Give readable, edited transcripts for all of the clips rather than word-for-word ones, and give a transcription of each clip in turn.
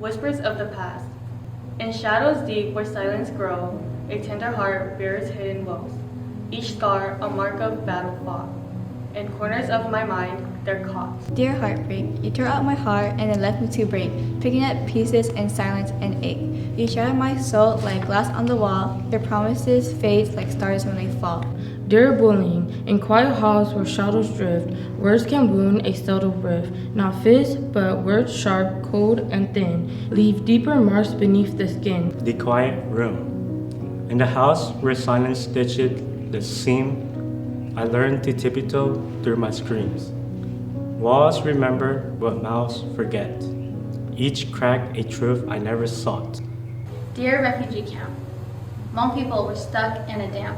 whispers of the past. In shadows deep where silence grows, a tender heart bears hidden woes. Each scar a mark of battle fought. In corners of my mind, they're caught. Dear heartbreak, you tore out my heart and then left me to break, picking up pieces in silence and ache. You shattered my soul like glass on the wall. Your promises fade like stars when they fall. Dear bullying, in quiet halls where shadows drift, words can wound a subtle rift. Not fists, but words sharp, cold, and thin, leave deeper marks beneath the skin. The quiet room. In the house where silence stitched the seam, I learned to tiptoe through my screams. Walls remember what mouths forget. Each crack a truth I never sought. Dear refugee camp, Hmong people were stuck in a dam,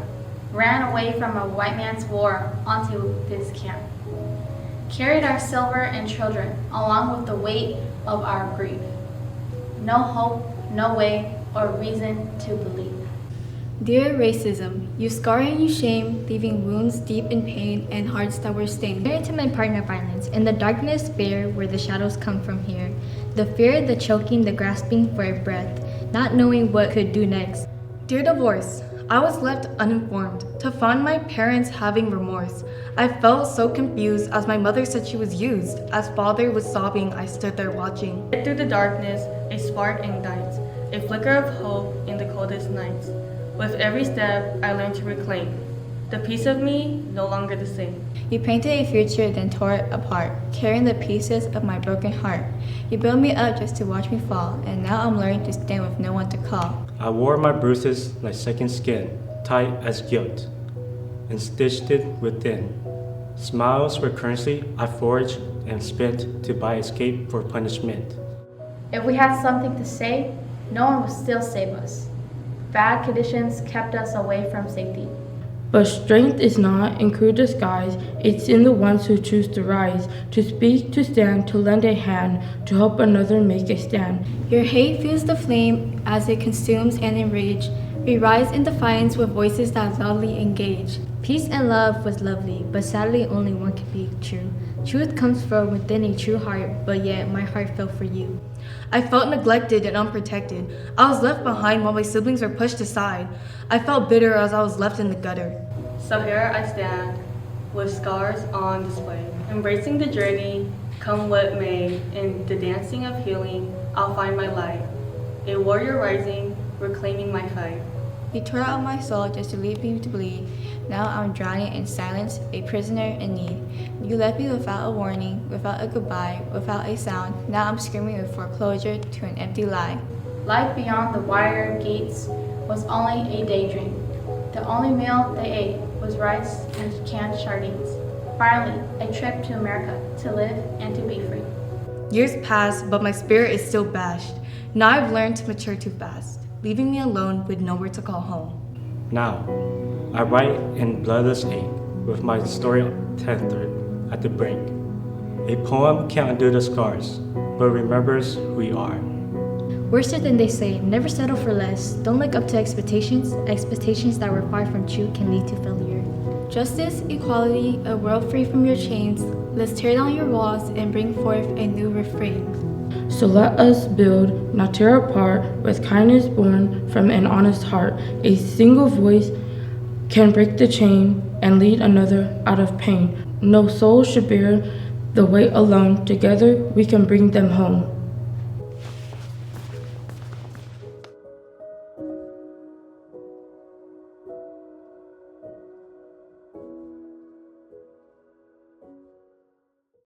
ran away from a white man's war onto this camp. Carried our silver and children along with the weight of our grief. No hope, no way, or reason to believe. Dear racism, you scar and you shame, leaving wounds deep in pain and hearts that were stained. Dear intimate partner violence, in the darkness fear where the shadows come from here. The fear, the choking, the grasping for a breath, not knowing what could do next. Dear divorce, I was left uninformed to find my parents having remorse. I felt so confused as my mother said she was used. As father was sobbing, I stood there watching. Through the darkness, a spark ignites, a flicker of hope in the coldest nights. With every step, I learned to reclaim the piece of me no longer the same. You painted a future, then tore it apart, carrying the pieces of my broken heart. You built me up just to watch me fall, and now I'm learning to stand with no one to call. I wore my bruises like second skin, tight as guilt, and stitched it within. Smiles were currency I forged and spent to buy escape for punishment. If we had something to say, no one would still save us. Bad conditions kept us away from safety. But strength is not in cruel disguise, it's in the ones who choose to rise, to speak, to stand, to lend a hand, to help another make a stand. Your hate fuels the flame as it consumes and enrage. We rise in defiance with voices that loudly engage. Peace and love was lovely, but sadly only one can be true. Truth comes from within a true heart, but yet my heart fell for you. I felt neglected and unprotected. I was left behind while my siblings were pushed aside. I felt bitter as I was left in the gutter. So here I stand, with scars on display, embracing the journey, come what may. In the dancing of healing, I'll find my light. A warrior rising, reclaiming my fight. You tore out my soul just to leave me to bleed. Now I'm drowning in silence, a prisoner in need. You left me without a warning, without a goodbye, without a sound. Now I'm screaming with foreclosure to an empty lie. Life beyond the wire gates was only a daydream. The only meal they ate was rice and canned sardines. Finally, a trip to America to live and to be free. Years pass, but my spirit is still bashed. Now I've learned to mature too fast, leaving me alone with nowhere to call home. Now, I write in bloodless ink with my story tethered at the brink. A poem can't undo the scars, but remembers who we are. Worse than they say, never settle for less. Don't look up to expectations. Expectations that were far from true can lead to failure. Justice, equality, a world free from your chains. Let's tear down your walls and bring forth a new refrain. So let us build, not tear apart, with kindness born from an honest heart. A single voice can break the chain and lead another out of pain. No soul should bear the weight alone. Together we can bring them home.